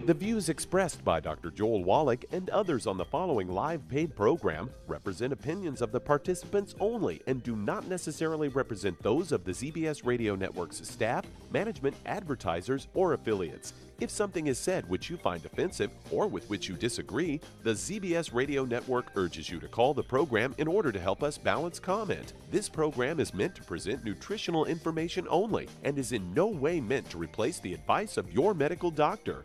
The views expressed by Dr. Joel Wallach and others on the following live paid program represent opinions of the participants only and do not necessarily represent those of the ZBS Radio Network's staff, management, advertisers, or affiliates. If something is said which you find offensive or with which you disagree, the ZBS Radio Network urges you to call the program in order to help us balance comment. This program is meant to present nutritional information only and is in no way meant to replace the advice of your medical doctor.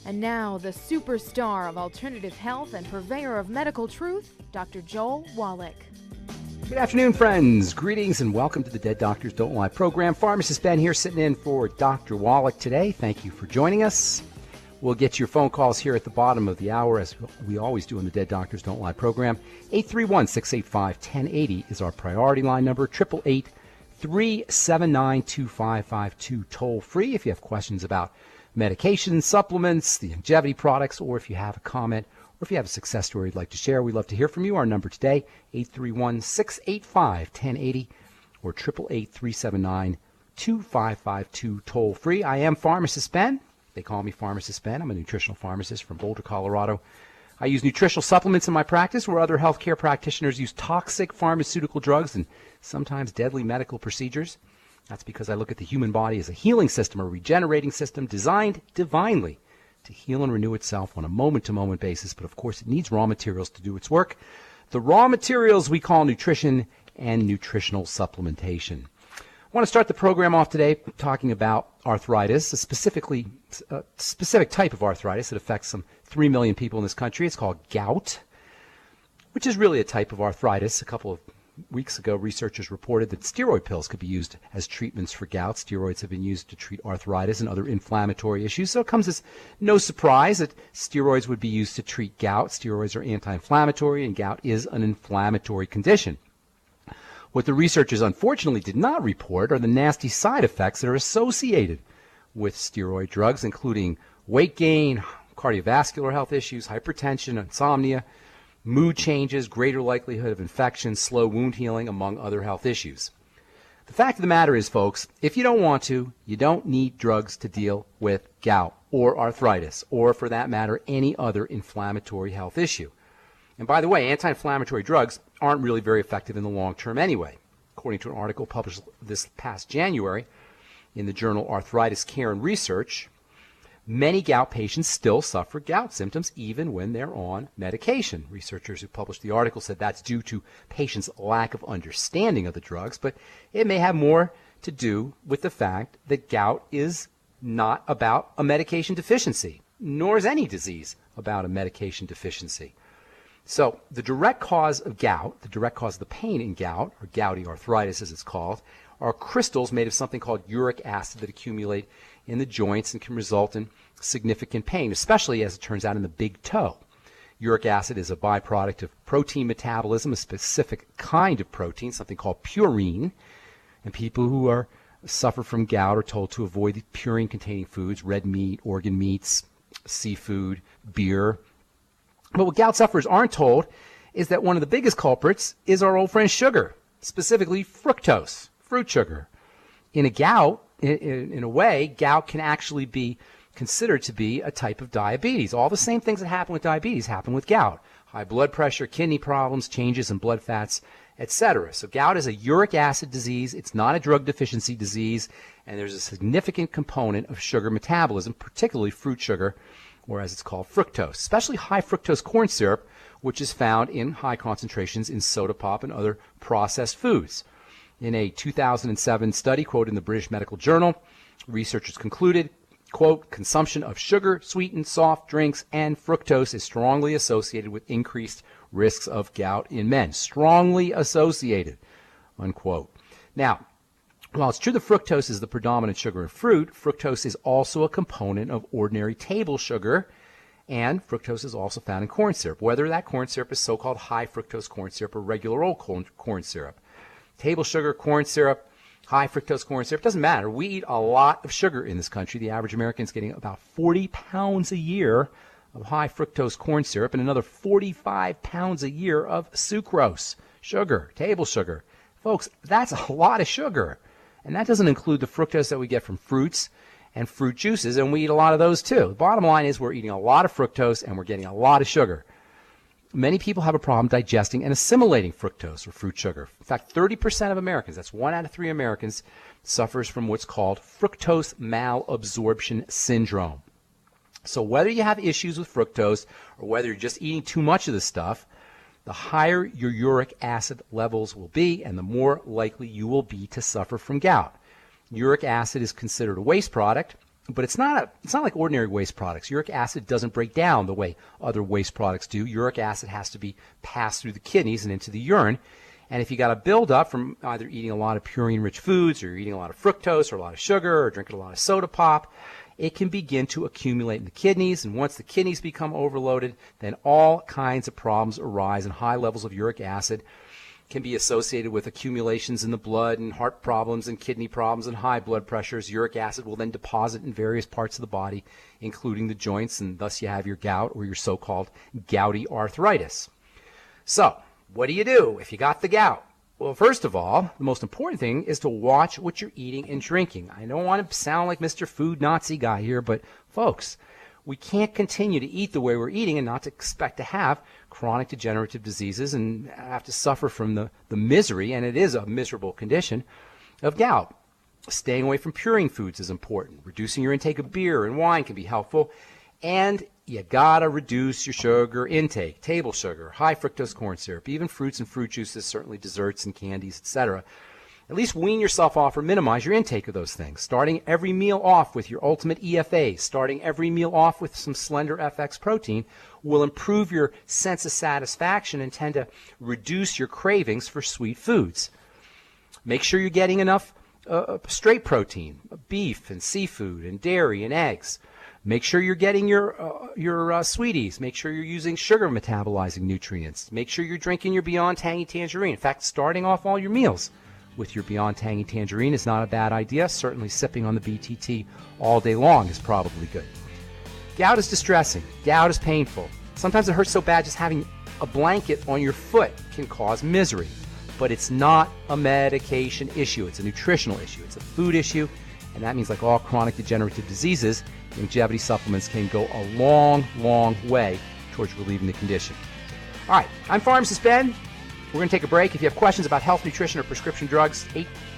And now, the superstar of alternative health and purveyor of medical truth, Dr. Joel Wallach. Good afternoon, friends. Greetings and welcome to the Dead Doctors Don't Lie program. Pharmacist Ben here sitting in for Dr. Wallach today. Thank you for joining us. We'll get your phone calls here at the bottom of the hour, as we always do in the Dead Doctors Don't Lie program. 831-685-1080 is our priority line number. 888-379-2552, toll free if you have questions about medications, supplements, the longevity products, or if you have a comment or if you have a success story you'd like to share, we'd love to hear from you. Our number today, 831-685-1080 or 888-379-2552, toll free. I am Pharmacist Ben. They call me Pharmacist Ben. I'm a nutritional pharmacist from Boulder, Colorado. I use nutritional supplements in my practice where other healthcare practitioners use toxic pharmaceutical drugs and sometimes deadly medical procedures. That's because I look at the human body as a healing system, a regenerating system designed divinely to heal and renew itself on a moment-to-moment basis. But, of course, it needs raw materials to do its work. The raw materials we call nutrition and nutritional supplementation. I want to start the program off today talking about arthritis, a specific type of arthritis that affects some 3 million people in this country. It's called gout, which is really a type of arthritis. A couple of weeks ago, researchers reported that steroid pills could be used as treatments for gout. Steroids have been used to treat arthritis and other inflammatory issues, so it comes as no surprise that steroids would be used to treat gout. Steroids are anti-inflammatory, and gout is an inflammatory condition. What the researchers unfortunately did not report are the nasty side effects that are associated with steroid drugs, including weight gain, cardiovascular health issues, hypertension, insomnia, mood changes, greater likelihood of infection, slow wound healing, among other health issues. The fact of the matter is, folks, if you don't want to, you don't need drugs to deal with gout or arthritis or, for that matter, any other inflammatory health issue. And by the way, anti-inflammatory drugs aren't really very effective in the long term anyway. According to an article published this past January in the journal Arthritis Care and Research, many gout patients still suffer gout symptoms even when they're on medication. Researchers who published the article said that's due to patients' lack of understanding of the drugs, but it may have more to do with the fact that gout is not about a medication deficiency, nor is any disease about a medication deficiency. So the direct cause of gout, the direct cause of the pain in gout, or gouty arthritis as it's called, are crystals made of something called uric acid that accumulate in the joints and can result in significant pain, especially as it turns out in the big toe. Uric acid is a byproduct of protein metabolism, a specific kind of protein, something called purine. And people who suffer from gout are told to avoid purine-containing foods, red meat, organ meats, seafood, beer. But what gout sufferers aren't told is that one of the biggest culprits is our old friend sugar, specifically fructose, fruit sugar. In a way, gout can actually be considered to be a type of diabetes. All the same things that happen with diabetes happen with gout. High blood pressure, kidney problems, changes in blood fats, etc. So gout is a uric acid disease. It's not a drug deficiency disease, and there's a significant component of sugar metabolism, particularly fruit sugar, or as it's called, fructose, especially high fructose corn syrup, which is found in high concentrations in soda pop and other processed foods. In a 2007 study quoted in the British Medical Journal, researchers concluded, quote, consumption of sugar, sweetened soft drinks, and fructose is strongly associated with increased risks of gout in men. Strongly associated, unquote. Now, while it's true that fructose is the predominant sugar in fruit, fructose is also a component of ordinary table sugar, and fructose is also found in corn syrup, whether that corn syrup is so-called high fructose corn syrup or regular old corn syrup. Table sugar, corn syrup, high fructose corn syrup, doesn't matter. We eat a lot of sugar in this country. The average American is getting about 40 pounds a year of high fructose corn syrup and another 45 pounds a year of sucrose. sugar, table sugar. Folks, that's a lot of sugar. And that doesn't include the fructose that we get from fruits and fruit juices, and we eat a lot of those too. The bottom line is we're eating a lot of fructose and we're getting a lot of sugar. Many people have a problem digesting and assimilating fructose or fruit sugar. In fact, 30% of Americans, that's 1 out of 3 Americans, suffers from what's called fructose malabsorption syndrome. So whether you have issues with fructose or whether you're just eating too much of the stuff, the higher your uric acid levels will be and the more likely you will be to suffer from gout. Uric acid is considered a waste product, but it's not like ordinary waste products. Uric acid doesn't break down the way other waste products do. Uric acid has to be passed through the kidneys and into the urine. And if you got a buildup from either eating a lot of purine-rich foods or you're eating a lot of fructose or a lot of sugar or drinking a lot of soda pop, it can begin to accumulate in the kidneys. And once the kidneys become overloaded, then all kinds of problems arise, and high levels of uric acid can be associated with accumulations in the blood and heart problems and kidney problems and high blood pressures. Uric acid will then deposit in various parts of the body, including the joints, and thus you have your gout or your so-called gouty arthritis. So, what do you do if you got the gout? Well, first of all, the most important thing is to watch what you're eating and drinking. I don't want to sound like Mr. Food Nazi guy here, but folks, we can't continue to eat the way we're eating and not to expect to have chronic degenerative diseases and have to suffer from the misery, and it is a miserable condition, of gout. Staying away from purine foods is important. Reducing your intake of beer and wine can be helpful. And you gotta reduce your sugar intake, table sugar, high fructose corn syrup, even fruits and fruit juices, certainly desserts and candies, etc. At least wean yourself off or minimize your intake of those things. Starting every meal off with your ultimate EFA, starting every meal off with some Slender FX protein will improve your sense of satisfaction and tend to reduce your cravings for sweet foods. Make sure you're getting enough straight protein, beef and seafood and dairy and eggs. Make sure you're getting your sweeties. Make sure you're using sugar metabolizing nutrients. Make sure you're drinking your Beyond Tangy Tangerine. In fact, starting off all your meals with your Beyond Tangy Tangerine is not a bad idea. Certainly sipping on the BTT all day long is probably good. Gout is distressing. Gout is painful. Sometimes it hurts so bad just having a blanket on your foot can cause misery. But it's not a medication issue. It's a nutritional issue. It's a food issue. And that means, like all chronic degenerative diseases, longevity supplements can go a long, long way towards relieving the condition. All right, I'm Pharmacist Ben. We're going to take a break. If you have questions about health, nutrition, or prescription drugs,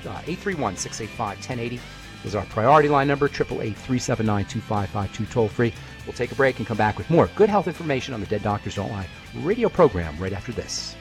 831-685-1080 is our priority line number, 888-379-2552, toll free. We'll take a break and come back with more good health information on the Dead Doctors Don't Lie radio program right after this.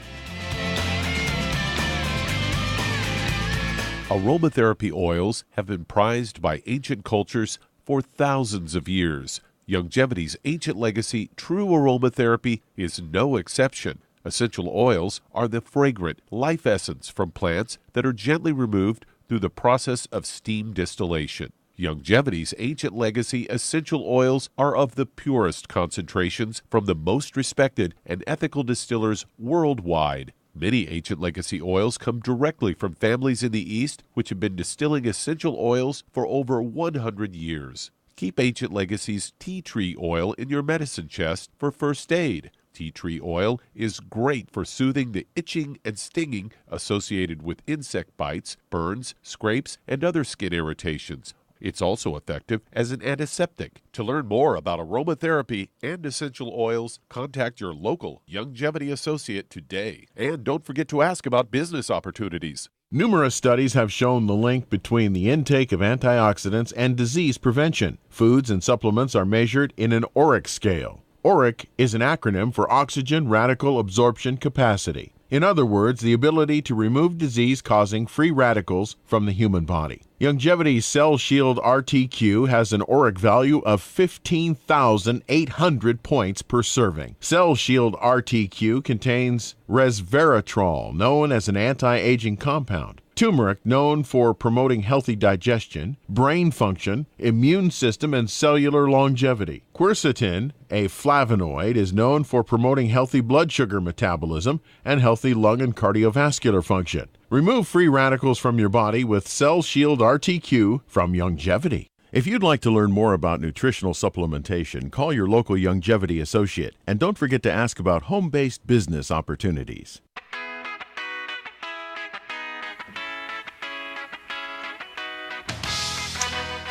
Aromatherapy oils have been prized by ancient cultures for thousands of years. Longevity's ancient legacy, true aromatherapy, is no exception. Essential oils are the fragrant life essence from plants that are gently removed through the process of steam distillation. Longevity's ancient legacy essential oils are of the purest concentrations from the most respected and ethical distillers worldwide. Many ancient legacy oils come directly from families in the East which have been distilling essential oils for over 100 years. Keep Ancient Legacy's tea tree oil in your medicine chest for first aid. Tea tree oil is great for soothing the itching and stinging associated with insect bites, burns, scrapes, and other skin irritations. It's also effective as an antiseptic. To learn more about aromatherapy and essential oils, contact your local Longevity associate today. And don't forget to ask about business opportunities. Numerous studies have shown the link between the intake of antioxidants and disease prevention. Foods and supplements are measured in an ORAC scale. ORAC is an acronym for Oxygen Radical Absorption Capacity. In other words, the ability to remove disease-causing free radicals from the human body. Longevity's Cell Shield RTQ has an ORAC value of 15,800 points per serving. Cell Shield RTQ contains resveratrol, known as an anti-aging compound, turmeric, known for promoting healthy digestion, brain function, immune system, and cellular longevity. Quercetin, a flavonoid, is known for promoting healthy blood sugar metabolism and healthy lung and cardiovascular function. Remove free radicals from your body with Cell Shield RTQ from Longevity. If you'd like to learn more about nutritional supplementation, call your local Longevity associate. And don't forget to ask about home-based business opportunities.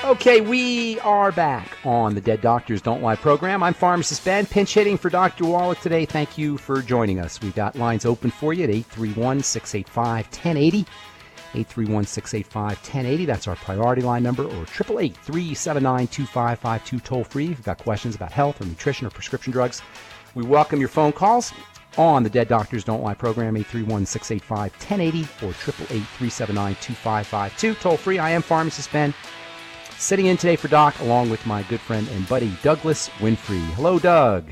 Okay, we are back on the Dead Doctors Don't Lie program. I'm Pharmacist Ben, pinch hitting for Dr. Wallach today. Thank you for joining us. We've got lines open for you at 831-685-1080. 831-685-1080. That's our priority line number, or 888-379-2552 toll free. If you've got questions about health or nutrition or prescription drugs, we welcome your phone calls on the Dead Doctors Don't Lie program, 831-685-1080 or 888-379-2552 toll free. I am Pharmacist Ben, sitting in today for Doc, along with my good friend and buddy, Douglas Winfrey. Hello, Doug.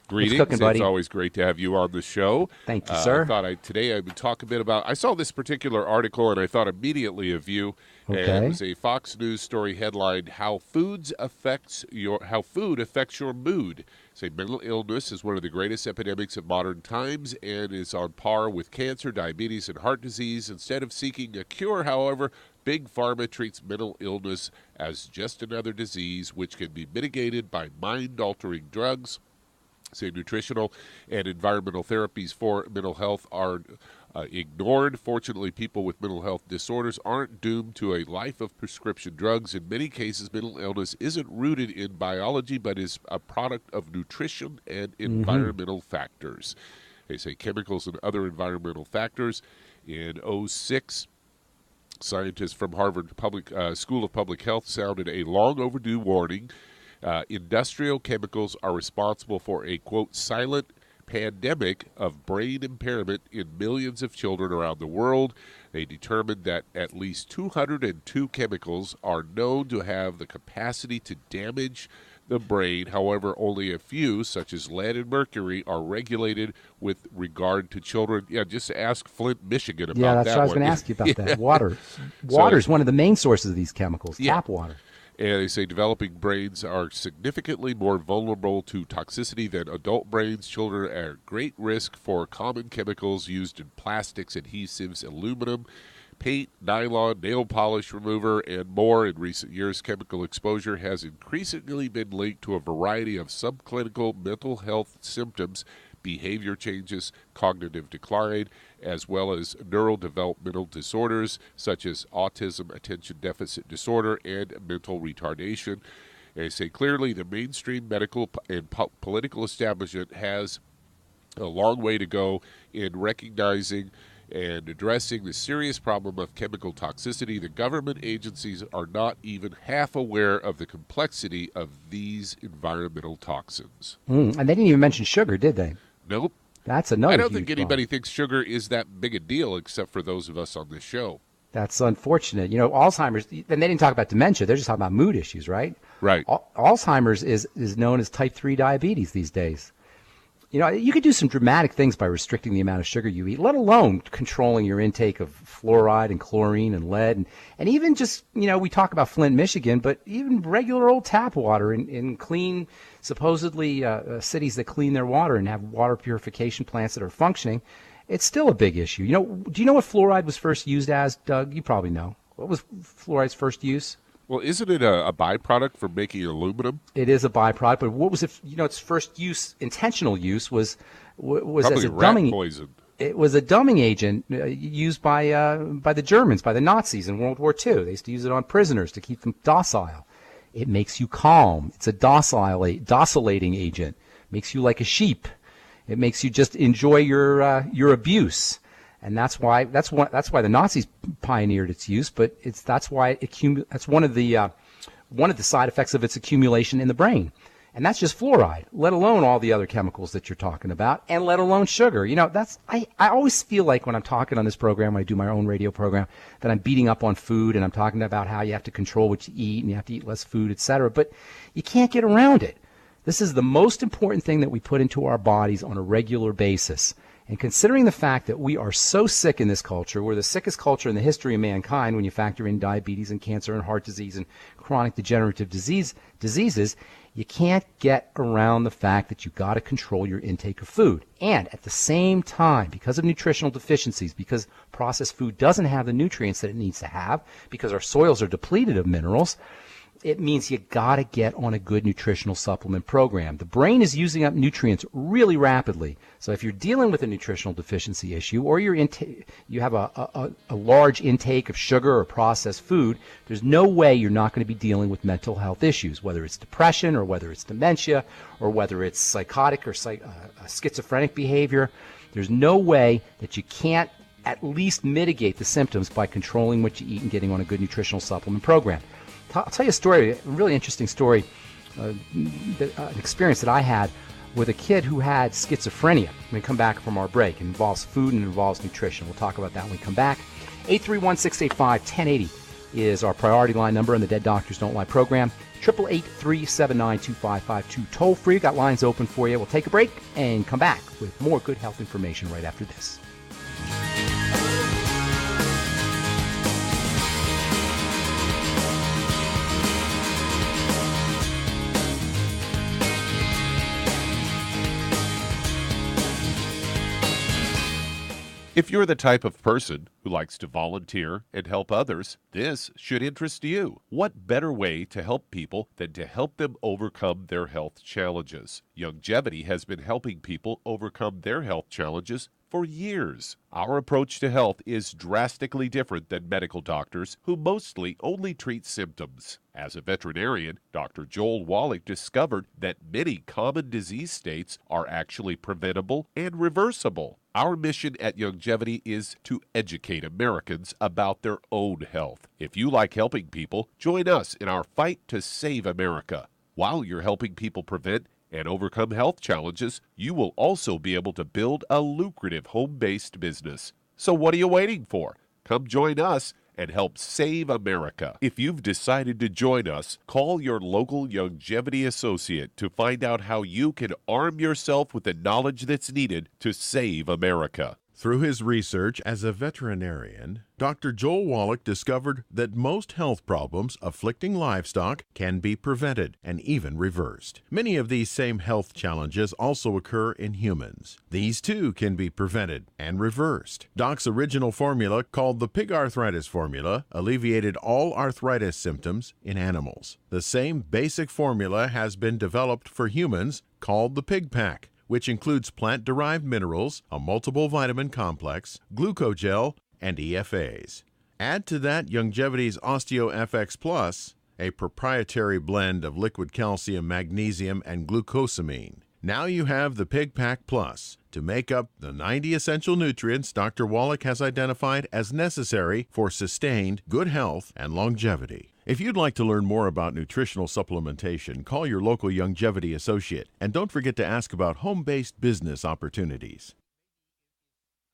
Greetings. Cooking, buddy? It's always great to have you on the show. Thank you, sir. I thought today I would talk a bit about, I saw this particular article and I thought immediately of you. Okay. And it was a Fox News story headline, How Food Affects Your Mood. Say mental illness is one of the greatest epidemics of modern times and is on par with cancer, diabetes, and heart disease. Instead of seeking a cure, however, Big Pharma treats mental illness as just another disease which can be mitigated by mind-altering drugs. Say nutritional and environmental therapies for mental health are ignored. Fortunately, people with mental health disorders aren't doomed to a life of prescription drugs. In many cases, mental illness isn't rooted in biology, but is a product of nutrition and environmental factors. They say chemicals and other environmental factors. In 2006, scientists from Harvard School of Public Health sounded a long overdue warning. Industrial chemicals are responsible for a, quote, silent pandemic of brain impairment in millions of children around the world. They determined that at least 202 chemicals are known to have the capacity to damage the brain. However, only a few, such as lead and mercury, are regulated with regard to children. Yeah, just ask Flint, Michigan about that. Yeah, that's what I was going to ask you about that. Water. Water is one of the main sources of these chemicals, tap water. And they say developing brains are significantly more vulnerable to toxicity than adult brains. Children are at great risk for common chemicals used in plastics, adhesives, aluminum, paint, nylon, nail polish remover, and more. In recent years, chemical exposure has increasingly been linked to a variety of subclinical mental health symptoms, behavior changes, cognitive decline, as well as neurodevelopmental disorders such as autism, attention deficit disorder, and mental retardation. And they say clearly the mainstream medical and political establishment has a long way to go in recognizing and addressing the serious problem of chemical toxicity. The government agencies are not even half aware of the complexity of these environmental toxins. And they didn't even mention sugar, did they? Nope. That's another I don't huge think anybody thinks sugar is that big a deal except for those of us on this show. That's unfortunate. You know, Alzheimer's, and they didn't talk about dementia. They're just talking about mood issues, right? Right. Alzheimer's is known as type 3 diabetes these days. You know, you could do some dramatic things by restricting the amount of sugar you eat, let alone controlling your intake of fluoride and chlorine and lead. And even just, you know, we talk about Flint, Michigan, but even regular old tap water in clean, supposedly cities that clean their water and have water purification plants that are functioning, it's still a big issue. You know, do you know what fluoride was first used as, Doug? You probably know. What was fluoride's first use? Well, isn't it a byproduct for making aluminum? It is a byproduct, but what was it? You know, its first use, intentional use, was Probably as a rat dumbing. poison. It was a dumbing agent used by the Germans, by the Nazis in World War II. They used to use it on prisoners to keep them docile. It makes you calm. It's a docilating agent. Makes you like a sheep. It makes you just enjoy your abuse. And that's why the Nazis pioneered its use, but that's one of the side effects of its accumulation in the brain. And that's just fluoride, let alone all the other chemicals that you're talking about, and let alone sugar. You know, I always feel like when I'm talking on this program, when I do my own radio program, that I'm beating up on food and I'm talking about how you have to control what you eat and you have to eat less food, etc. But you can't get around it. This is the most important thing that we put into our bodies on a regular basis. And considering the fact that we are so sick in this culture, we're the sickest culture in the history of mankind when you factor in diabetes and cancer and heart disease and chronic degenerative diseases, you can't get around the fact that you got to control your intake of food. And at the same time, because of nutritional deficiencies, because processed food doesn't have the nutrients that it needs to have, because our soils are depleted of minerals, it means you got to get on a good nutritional supplement program. The brain is using up nutrients really rapidly. So if you're dealing with a nutritional deficiency issue, or you have a large intake of sugar or processed food, there's no way you're not going to be dealing with mental health issues, whether it's depression or whether it's dementia or whether it's psychotic or schizophrenic behavior. There's no way that you can't at least mitigate the symptoms by controlling what you eat and getting on a good nutritional supplement program. I'll tell you a story, a really interesting story, an experience that I had with a kid who had schizophrenia. When we come back from our break, it involves food and it involves nutrition. We'll talk about that when we come back. 831-685-1080 is our priority line number in the Dead Doctors Don't Lie program. 888-379-2552. Toll free. Got lines open for you. We'll take a break and come back with more good health information right after this. If you're the type of person who likes to volunteer and help others, this should interest you. What better way to help people than to help them overcome their health challenges? Youngevity has been helping people overcome their health challenges for years. Our approach to health is drastically different than medical doctors who mostly only treat symptoms. As a veterinarian, Dr. Joel Wallach discovered that many common disease states are actually preventable and reversible. Our mission at Youngevity is to educate Americans about their own health. If you like helping people, join us in our fight to save America. While you're helping people prevent and overcome health challenges, you will also be able to build a lucrative home-based business. So what are you waiting for? Come join us and help save America. If you've decided to join us, call your local Youngevity associate to find out how you can arm yourself with the knowledge that's needed to save America. Through his research as a veterinarian, Dr. Joel Wallach discovered that most health problems afflicting livestock can be prevented and even reversed. Many of these same health challenges also occur in humans. These too can be prevented and reversed. Doc's original formula, called the pig arthritis formula, alleviated all arthritis symptoms in animals. The same basic formula has been developed for humans, called the pig pack, which includes plant-derived minerals, a multiple vitamin complex, glucogel, and EFAs. Add to that Youngevity's OsteoFX Plus, a proprietary blend of liquid calcium, magnesium, and glucosamine. Now you have the Pig Pack Plus to make up the 90 essential nutrients Dr. Wallach has identified as necessary for sustained good health and longevity. If you'd like to learn more about nutritional supplementation, call your local Youngevity associate, and don't forget to ask about home-based business opportunities.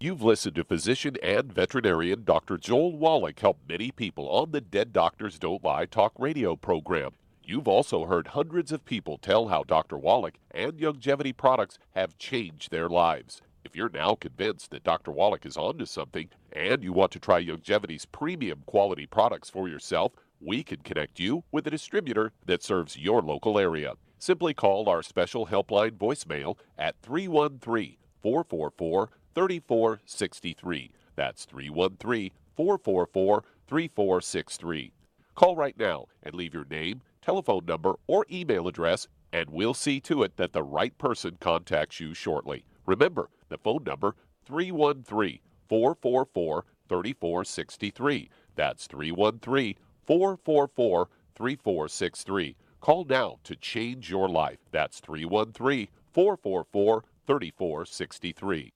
You've listened to physician and veterinarian Dr. Joel Wallach help many people on the Dead Doctors Don't Lie talk radio program. You've also heard hundreds of people tell how Dr. Wallach and Youngevity products have changed their lives. If you're now convinced that Dr. Wallach is onto something and you want to try Youngevity's premium quality products for yourself, we can connect you with a distributor that serves your local area. Simply call our special helpline voicemail at 313-444-3463. That's 313-444-3463. Call right now and leave your name, telephone number, or email address, and we'll see to it that the right person contacts you shortly. Remember, the phone number, 313-444-3463. That's 313-444-3463. Call now to change your life. That's 313-444-3463.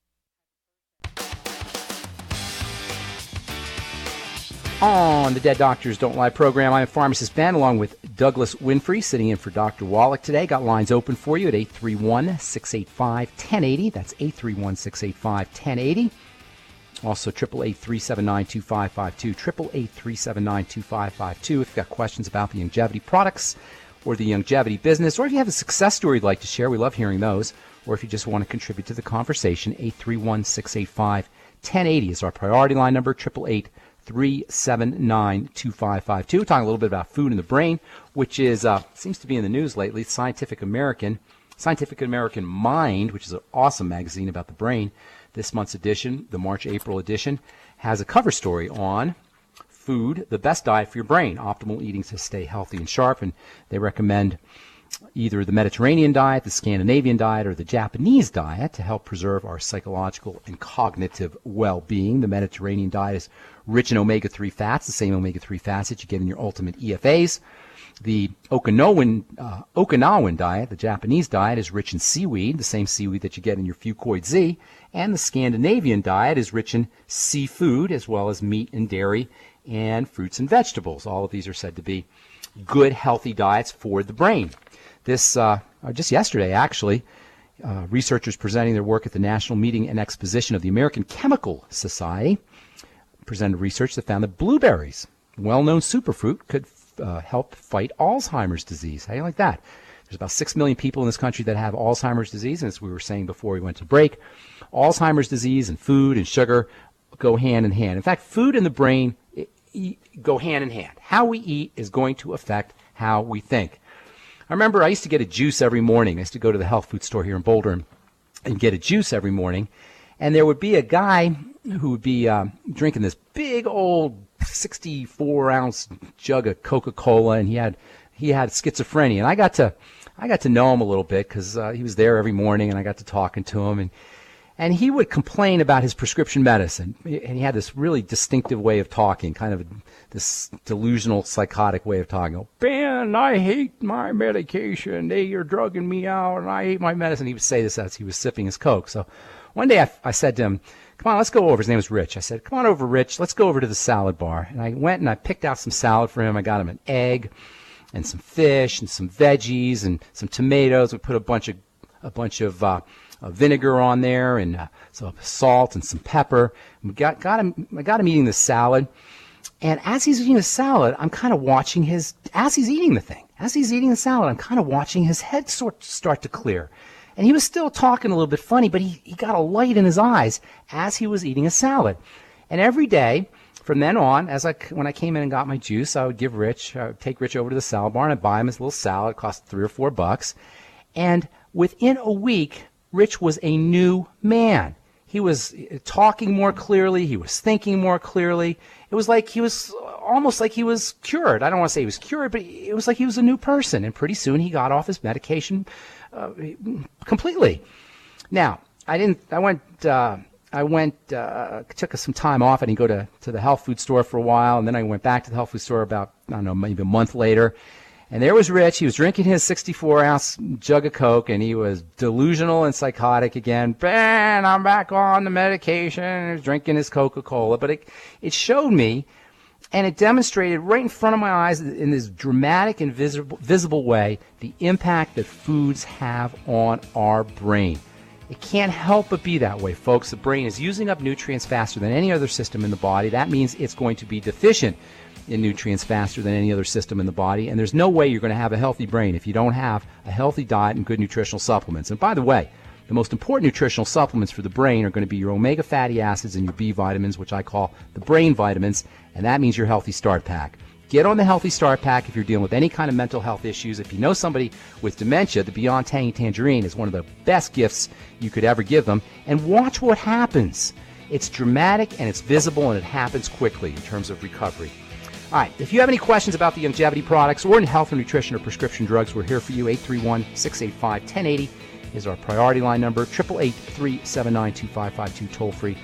On the Dead Doctors Don't Lie program, I'm Pharmacist Ben, along with Douglas Winfrey, sitting in for Dr. Wallach today. Got lines open for you at 831-685-1080. That's 831-685-1080. Also, 888-379-2552, 888-379-2552. If you've got questions about the Youngevity products or the Youngevity business, or if you have a success story you'd like to share, we love hearing those. Or if you just want to contribute to the conversation, 831-685-1080 is our priority line number, 888-379-2552. Talking a little bit about food in the brain, which is seems to be in the news lately. Scientific American Mind, which is an awesome magazine about the brain. This month's edition, the March-April edition, has a cover story on food the best diet for your brain, optimal eating to stay healthy and sharp. And they recommend either the Mediterranean diet, the Scandinavian diet, or the Japanese diet to help preserve our psychological and cognitive well-being. The Mediterranean diet is rich in omega-3 fats, the same omega-3 fats that you get in your ultimate EFAs. The Okinawan diet, the Japanese diet, is rich in seaweed, the same seaweed that you get in your Fucoid Z. And the Scandinavian diet is rich in seafood, as well as meat and dairy and fruits and vegetables. All of these are said to be good, healthy diets for the brain. This, just yesterday, actually, researchers presenting their work at the National Meeting and Exposition of the American Chemical Society presented research that found that blueberries, well-known superfruit, could help fight Alzheimer's disease. How do you like that? There's about 6 million people in this country that have Alzheimer's disease, and as we were saying before we went to break, Alzheimer's disease and food and sugar go hand in hand. In fact, food and the brain go hand in hand. How we eat is going to affect how we think. I remember I used to get a juice every morning. I used to go to the health food store here in Boulder and get a juice every morning. And there would be a guy who would be drinking this big old 64-ounce jug of Coca-Cola, and he had schizophrenia. And I got to know him a little bit because he was there every morning, and I got to talking to him. And he would complain about his prescription medicine. And he had this really distinctive way of talking, kind of this delusional, psychotic way of talking. Oh, Ben, I hate my medication. They are drugging me out, and I hate my medicine. He would say this as he was sipping his Coke. So one day I said to him, come on, let's go over. His name was Rich. I said, come on over, Rich. Let's go over to the salad bar. And I went and I picked out some salad for him. I got him an egg and some fish and some veggies and some tomatoes. We put a bunch of vinegar on there and some salt and some pepper. I got him eating the salad. And as he's eating the salad, I'm kind of watching as he's eating the salad, I'm kind of watching his head start to clear. And he was still talking a little bit funny, but he got a light in his eyes as he was eating a salad. And every day from then on, when I came in and got my juice, I would take Rich over to the salad bar and I'd buy him his little salad. It cost $3 or $4. And within a week, Rich was a new man. He was talking more clearly. He was thinking more clearly. It was like he was almost like he was cured. I don't want to say he was cured, but it was like he was a new person. And pretty soon he got off his medication completely. Now, took some time off. I didn't go to the health food store for a while, and then I went back to the health food store about, maybe a month later. And there was Rich. He was drinking his 64-ounce jug of Coke, and he was delusional and psychotic again. Ben, I'm back on the medication. He was drinking his Coca-Cola. But it showed me, and it demonstrated right in front of my eyes in this dramatic and visible way the impact that foods have on our brain. It can't help but be that way, folks. The brain is using up nutrients faster than any other system in the body. That means it's going to be deficient in nutrients faster than any other system in the body, and there's no way you're going to have a healthy brain if you don't have a healthy diet and good nutritional supplements. And by the way, the most important nutritional supplements for the brain are going to be your omega fatty acids and your B vitamins, which I call the brain vitamins, and that means your Healthy Start Pack. Get on the Healthy Start Pack if you're dealing with any kind of mental health issues. If you know somebody with dementia, the Beyond Tangy Tangerine is one of the best gifts you could ever give them, and watch what happens. It's dramatic and it's visible and it happens quickly in terms of recovery. All right, if you have any questions about the longevity products or in health or nutrition or prescription drugs, we're here for you. 831-685-1080 is our priority line number. 888-379-2552, toll free.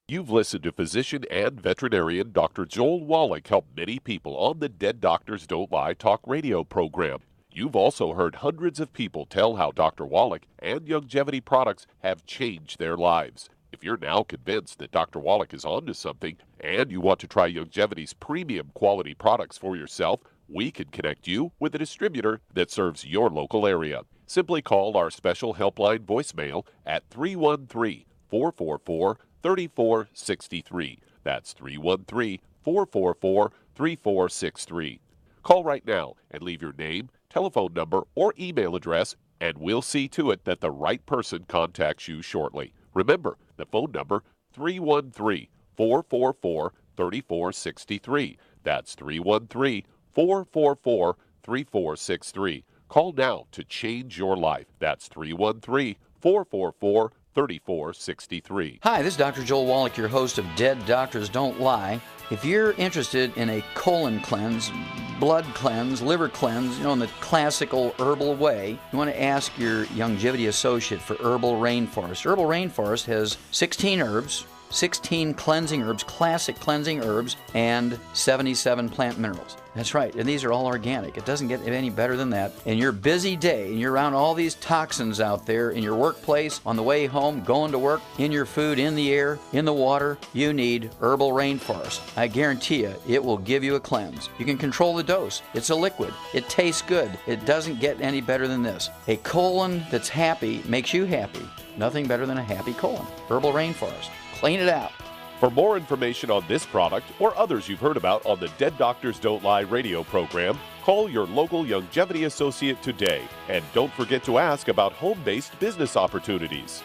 You've listened to physician and veterinarian Dr. Joel Wallach help many people on the Dead Doctors Don't Lie talk radio program. You've also heard hundreds of people tell how Dr. Wallach and longevity products have changed their lives. If you're now convinced that Dr. Wallach is onto something and you want to try Longevity's premium quality products for yourself, we can connect you with a distributor that serves your local area. Simply call our special helpline voicemail at 313-444-3463. That's 313-444-3463. Call right now and leave your name, telephone number, or email address, and we'll see to it that the right person contacts you shortly. Remember, the phone number, 313-444-3463. That's 313-444-3463. Call now to change your life. That's 313-444-3463. 3463. Hi, this is Dr. Joel Wallach, your host of Dead Doctors Don't Lie. If you're interested in a colon cleanse, blood cleanse, liver cleanse, in the classical herbal way, you want to ask your Longevity associate for Herbal Rainforest. Herbal Rainforest has 16 herbs, 16 cleansing herbs, classic cleansing herbs, and 77 plant minerals. That's right, and these are all organic. It doesn't get any better than that. In your busy day, and you're around all these toxins out there in your workplace, on the way home, going to work, in your food, in the air, in the water, you need Herbal Rainforest. I guarantee you, it will give you a cleanse. You can control the dose. It's a liquid. It tastes good. It doesn't get any better than this. A colon that's happy makes you happy. Nothing better than a happy colon. Herbal Rainforest. Clean it out. For more information on this product or others you've heard about on the Dead Doctors Don't Lie radio program, call your local Longevity associate today. And don't forget to ask about home-based business opportunities.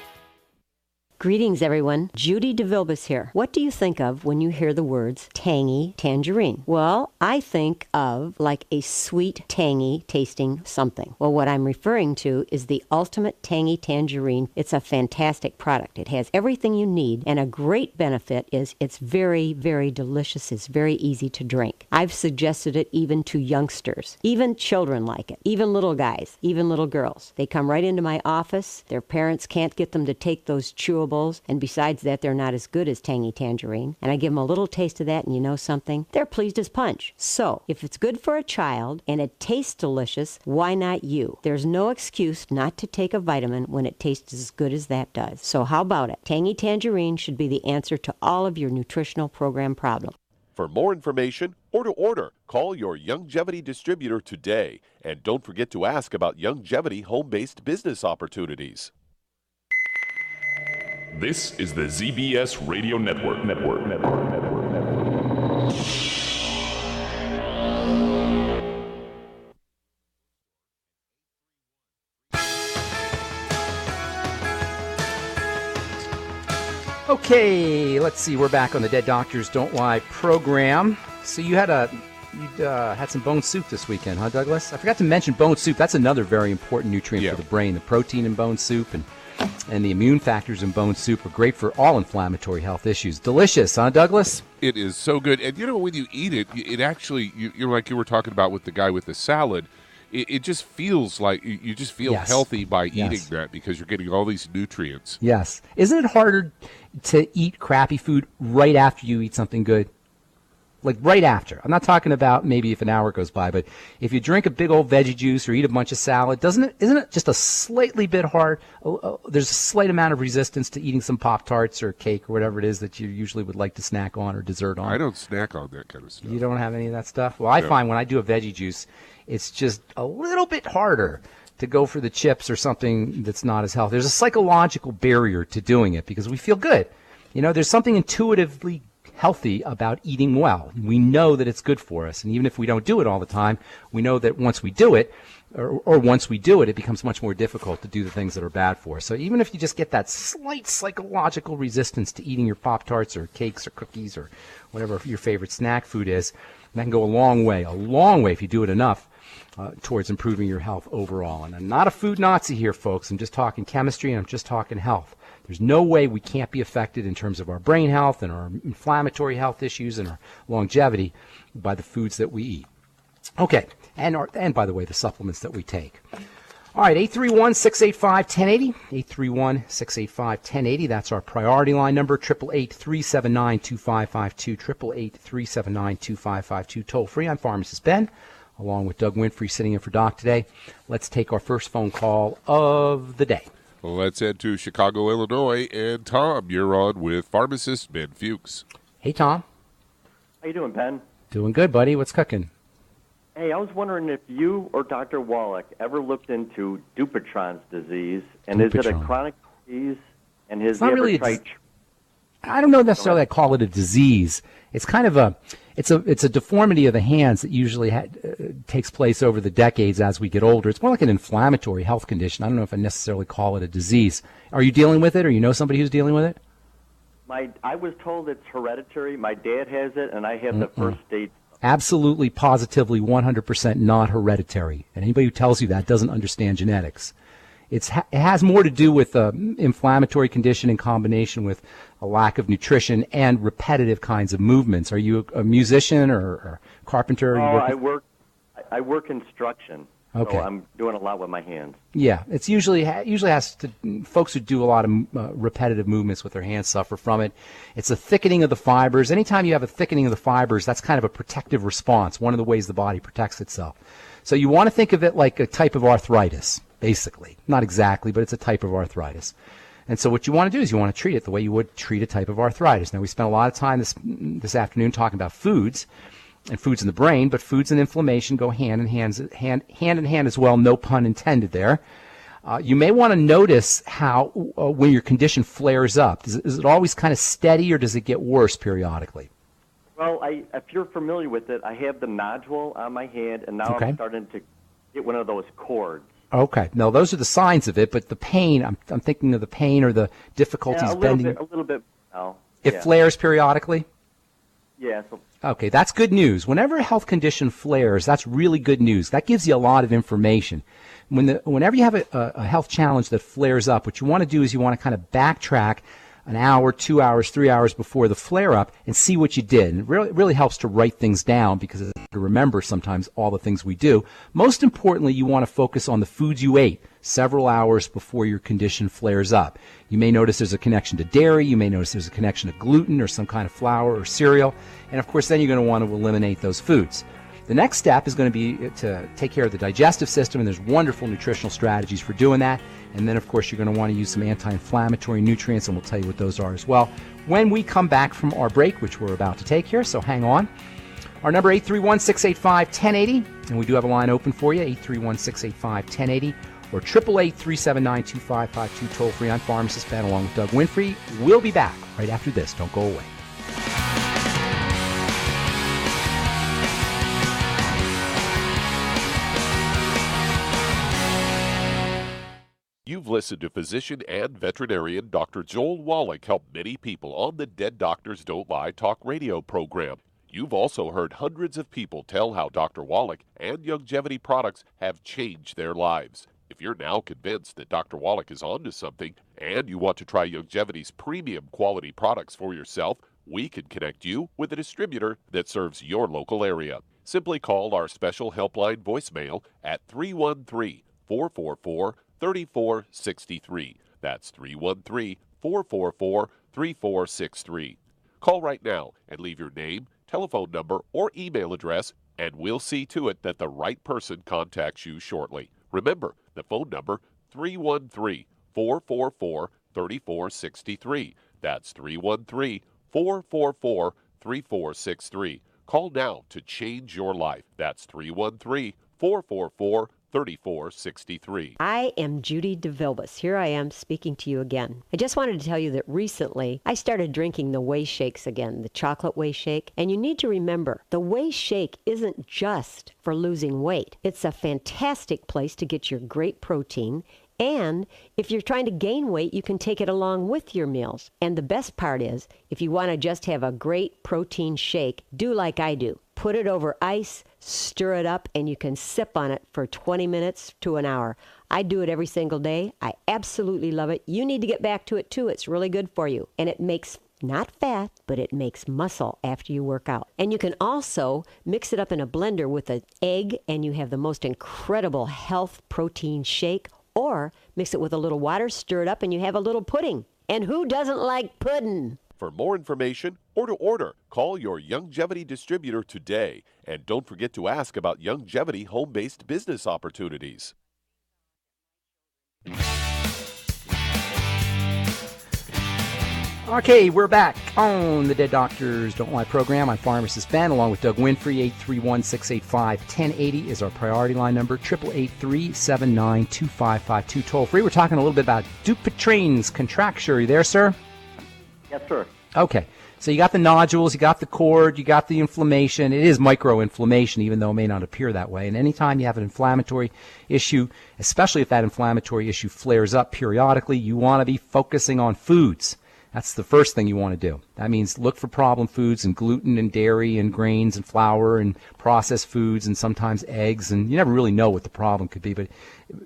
Greetings, everyone. Judy DeVilbus here. What do you think of when you hear the words tangy tangerine? Well, I think of like a sweet, tangy tasting something. Well, what I'm referring to is the Ultimate Tangy Tangerine. It's a fantastic product. It has everything you need, and a great benefit is it's very, very delicious. It's very easy to drink. I've suggested it even to youngsters. Even children like it. Even little guys. Even little girls. They come right into my office. Their parents can't get them to take those chewables. And besides that, they're not as good as Tangy Tangerine. And I give them a little taste of that, and you know something? They're pleased as punch. So, if it's good for a child and it tastes delicious, why not you? There's no excuse not to take a vitamin when it tastes as good as that does. So how about it? Tangy Tangerine should be the answer to all of your nutritional program problems. For more information or to order, call your Longevity distributor today. And don't forget to ask about Longevity home-based business opportunities. This is the ZBS Radio Network. Okay, let's see. We're back on the Dead Doctors Don't Lie program. So you had had some bone soup this weekend, huh, Douglas? I forgot to mention bone soup. That's another very important nutrient for the brain. The protein in bone soup and the immune factors in bone soup are great for all inflammatory health issues. Delicious, huh, Douglas? It is so good. And, when you eat it, it actually, you're like you were talking about with the guy with the salad, it just feels like you just feel healthy by eating that because you're getting all these nutrients. Yes. Isn't it harder to eat crappy food right after you eat something good? Like right after. I'm not talking about maybe if an hour goes by, but if you drink a big old veggie juice or eat a bunch of salad, isn't it just a slightly bit hard? There's a slight amount of resistance to eating some Pop-Tarts or cake or whatever it is that you usually would like to snack on or dessert on. I don't snack on that kind of stuff. You don't have any of that stuff? Well, I find when I do a veggie juice, it's just a little bit harder to go for the chips or something that's not as healthy. There's a psychological barrier to doing it because we feel good. There's something intuitively healthy about eating well. We know that it's good for us, and even if we don't do it all the time, we know that once we do it, or once we do it, it becomes much more difficult to do the things that are bad for us. So even if you just get that slight psychological resistance to eating your Pop-Tarts or cakes or cookies or whatever your favorite snack food is, that can go a long way if you do it enough towards improving your health overall. And I'm not a food Nazi here, folks. I'm just talking chemistry, and I'm just talking health. There's no way we can't be affected in terms of our brain health and our inflammatory health issues and our longevity by the foods that we eat. Okay, and by the way, the supplements that we take. All right, 831-685-1080, 831-685-1080. That's our priority line number, 888-379-2552, 888-379-2552, toll free. I'm Pharmacist Ben, along with Doug Winfrey sitting in for Doc today. Let's take our first phone call of the day. Well, let's head to Chicago, Illinois, and Tom, you're on with Pharmacist Ben Fuchs. Hey, Tom. How you doing, Ben? Doing good, buddy. What's cooking? Hey, I was wondering if you or Dr. Wallach ever looked into dupuytren's disease, and is it a chronic disease? And has he ever tried? I don't know necessarily I call it a disease. It's kind of it's a deformity of the hands that usually takes place over the decades as we get older. It's more like an inflammatory health condition. I don't know if I necessarily call it a disease. Are you dealing with it, or you know somebody who's dealing with it? I was told it's hereditary. My dad has it, and I have the first stage. Absolutely, positively, 100% not hereditary. And anybody who tells you that doesn't understand genetics. It has more to do with inflammatory condition in combination with a lack of nutrition and repetitive kinds of movements. Are you a musician or carpenter? I work construction. Okay. So I'm doing a lot with my hands. Yeah, it's usually has to, folks who do a lot of repetitive movements with their hands suffer from it. It's a thickening of the fibers. Anytime you have a thickening of the fibers, that's kind of a protective response, one of the ways the body protects itself. So you want to think of it like a type of arthritis, basically. Not exactly, but it's a type of arthritis. And so what you want to do is you want to treat it the way you would treat a type of arthritis. Now, we spent a lot of time this afternoon talking about foods and foods in the brain, but foods and inflammation go hand in hand as well, no pun intended there. You may want to notice how when your condition flares up. Is it always kind of steady, or does it get worse periodically? Well, if you're familiar with it, I have the nodule on my hand, and now I'm starting to get one of those cords. Okay. No, those are the signs of it, but the pain, I'm thinking of the pain or the difficulties bending. A little bit now. It flares periodically? Yeah. Okay, that's good news. Whenever a health condition flares, that's really good news. That gives you a lot of information. Whenever you have a health challenge that flares up, what you want to do is you want to kind of backtrack an hour, 2 hours, 3 hours before the flare-up and see what you did. And it really helps to write things down because it's hard to remember sometimes all the things we do. Most importantly, you want to focus on the foods you ate several hours before your condition flares up. You may notice there's a connection to dairy. You may notice there's a connection to gluten or some kind of flour or cereal. And, of course, then you're going to want to eliminate those foods. The next step is going to be to take care of the digestive system, and there's wonderful nutritional strategies for doing that. And then, of course, you're going to want to use some anti-inflammatory nutrients, and we'll tell you what those are as well when we come back from our break, which we're about to take here, so hang on. Our number 831-685-1080, and we do have a line open for you, 831-685-1080, or 888-379-2552, toll-free. I'm Pharmacist Ben, along with Doug Winfrey. We'll be back right after this. Don't go away. You've listened to physician and veterinarian Dr. Joel Wallach help many people on the Dead Doctors Don't Lie talk radio program. You've also heard hundreds of people tell how Dr. Wallach and Youngevity products have changed their lives. If you're now convinced that Dr. Wallach is onto something and you want to try Youngevity's premium quality products for yourself, we can connect you with a distributor that serves your local area. Simply call our special helpline voicemail at 313-444-3463. That's 313-444-3463. Call right now and leave your name, telephone number, or email address, and we'll see to it that the right person contacts you shortly. Remember, the phone number, 313-444-3463. That's 313-444-3463. Call now to change your life. That's 313-444-3463. 3463. I am Judy DeVilbus. Here I am speaking to you again. I just wanted to tell you that recently I started drinking the Whey Shakes again, the chocolate Whey Shake. And you need to remember, the Whey Shake isn't just for losing weight. It's a fantastic place to get your great protein. And if you're trying to gain weight, you can take it along with your meals. And the best part is, if you want to just have a great protein shake, do like I do. Put it over ice, stir it up, and you can sip on it for 20 minutes to an hour. I do it every single day. I absolutely love it. You need to get back to it too. It's really good for you. And it makes not fat, but it makes muscle after you work out. And you can also mix it up in a blender with an egg, and you have the most incredible health protein shake. Or mix it with a little water, stir it up, and you have a little pudding. And who doesn't like pudding? For more information or to order, call your Youngevity distributor today. And don't forget to ask about Youngevity home-based business opportunities. Okay, we're back on the Dead Doctors Don't Lie program. I'm Pharmacist Ben, along with Doug Winfrey. 831-685-1080 is our priority line number. 888-379-2552, toll free. We're talking a little bit about dupuytren's contracture. Are you there, sir? Yes, sir. Okay, so you got the nodules, you got the cord, you got the inflammation. It is microinflammation, even though it may not appear that way. And anytime you have an inflammatory issue, especially if that inflammatory issue flares up periodically, you want to be focusing on foods. That's the first thing you want to do. That means look for problem foods and gluten and dairy and grains and flour and processed foods and sometimes eggs. And you never really know what the problem could be, but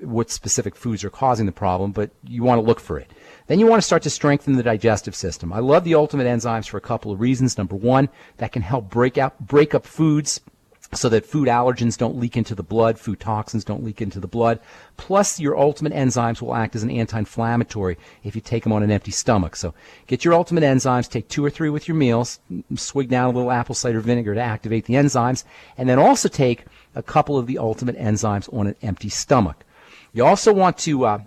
what specific foods are causing the problem, but you want to look for it. Then you want to start to strengthen the digestive system. I love the Ultimate Enzymes for a couple of reasons. Number one, that can help break up foods so that food allergens don't leak into the blood, food toxins don't leak into the blood. Plus, your Ultimate Enzymes will act as an anti-inflammatory if you take them on an empty stomach. So get your Ultimate Enzymes, take 2 or 3 with your meals, swig down a little apple cider vinegar to activate the enzymes, and then also take a couple of the Ultimate Enzymes on an empty stomach. You also want to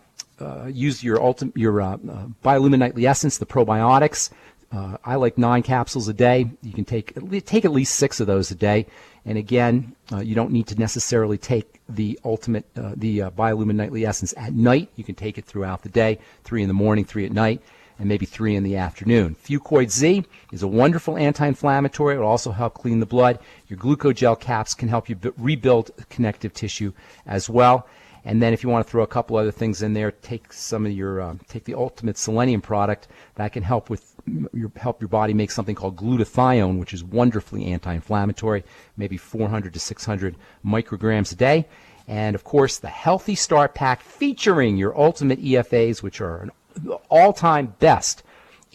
use your Biolumin Nightly Essence, the probiotics. I like 9 capsules a day. You can take at least 6 of those a day. And again, you don't need to necessarily take the Biolumin Nightly Essence at night. You can take it throughout the day, 3 in the morning, 3 at night, and maybe 3 in the afternoon. Fucoid Z is a wonderful anti-inflammatory. It will also help clean the blood. Your glucogel caps can help you rebuild connective tissue as well. And then if you want to throw a couple other things in there, take some of your take the Ultimate Selenium product. That can help your body make something called glutathione, which is wonderfully anti-inflammatory, maybe 400 to 600 micrograms a day. And of course, the Healthy Start Pack featuring your Ultimate EFAs, which are an all-time best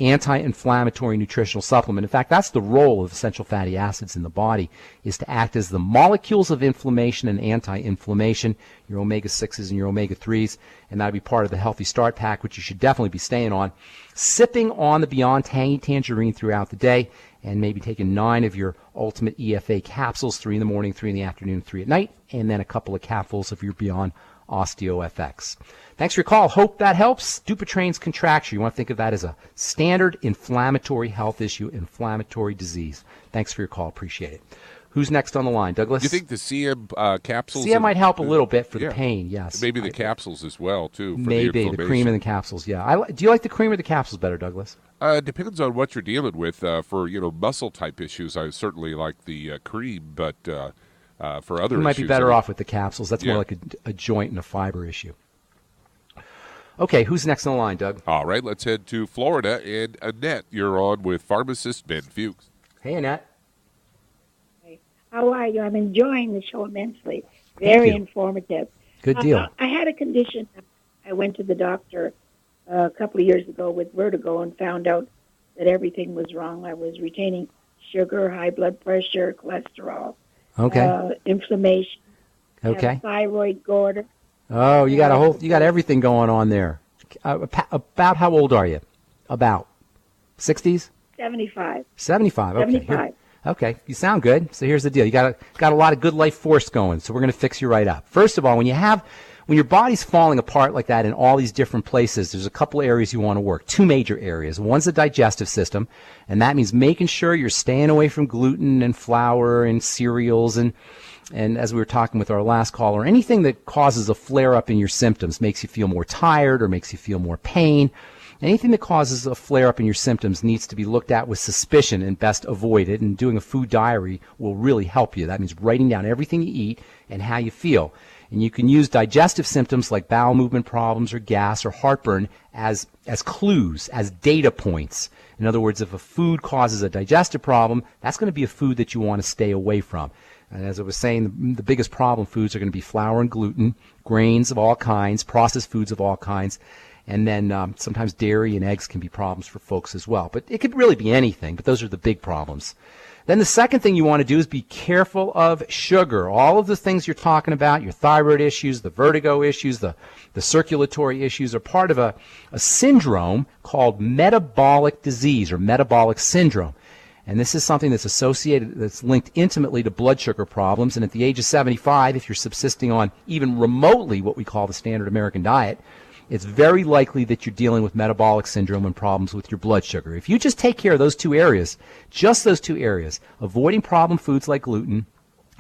anti-inflammatory nutritional supplement. In fact, that's the role of essential fatty acids in the body, is to act as the molecules of inflammation and anti-inflammation, your omega-6s and your omega-3s, and that would be part of the Healthy Start Pack, which you should definitely be staying on. Sipping on the Beyond Tangy Tangerine throughout the day, and maybe taking 9 of your Ultimate EFA capsules, 3 in the morning, 3 in the afternoon, 3 at night, and then a couple of capsules of your Beyond OsteoFX. Thanks for your call. Hope that helps. Dupuytren's contracture. You want to think of that as a standard inflammatory health issue, inflammatory disease. Thanks for your call. Appreciate it. Who's next on the line? Douglas? Do you think the CM capsules? CM might help a little bit for the pain, yes. Maybe the capsules as well, too. For maybe the cream and the capsules, yeah. Do you like the cream or the capsules better, Douglas? Depends on what you're dealing with. For muscle type issues, I certainly like the cream, but for other issues, you might be better off with the capsules. That's more like a joint and a fiber issue. Okay, who's next on the line, Doug? All right, let's head to Florida. And Annette, you're on with Pharmacist Ben Fuchs. Hey, Annette. Hey, how are you? I'm enjoying the show immensely. Very informative. Good deal. I had a condition. I went to the doctor a couple of years ago with vertigo and found out that everything was wrong. I was retaining sugar, high blood pressure, cholesterol, inflammation, thyroid, goiter. Oh, you got everything going on there. About how old are you? About 60s? 75. 75. Okay. 75. Okay, you sound good. So here's the deal. You got a lot of good life force going. So we're going to fix you right up. First of all, when your body's falling apart like that in all these different places, there's a couple areas you want to work. 2 major areas. One's the digestive system, and that means making sure you're staying away from gluten and flour and cereals and as we were talking with our last caller, anything that causes a flare-up in your symptoms, makes you feel more tired or makes you feel more pain, anything that causes a flare-up in your symptoms needs to be looked at with suspicion and best avoided, and doing a food diary will really help you. That means writing down everything you eat and how you feel. And you can use digestive symptoms like bowel movement problems or gas or heartburn as clues, as data points. In other words, if a food causes a digestive problem, that's going to be a food that you want to stay away from. And as I was saying, the biggest problem foods are going to be flour and gluten, grains of all kinds, processed foods of all kinds, and then sometimes dairy and eggs can be problems for folks as well. But it could really be anything, but those are the big problems. Then the second thing you want to do is be careful of sugar. All of the things you're talking about, your thyroid issues, the vertigo issues, the circulatory issues, are part of a syndrome called metabolic disease or metabolic syndrome. And this is something that's that's linked intimately to blood sugar problems. And at the age of 75, if you're subsisting on even remotely what we call the standard American diet, it's very likely that you're dealing with metabolic syndrome and problems with your blood sugar. If you just take care of those 2 areas, just those 2 areas, avoiding problem foods like gluten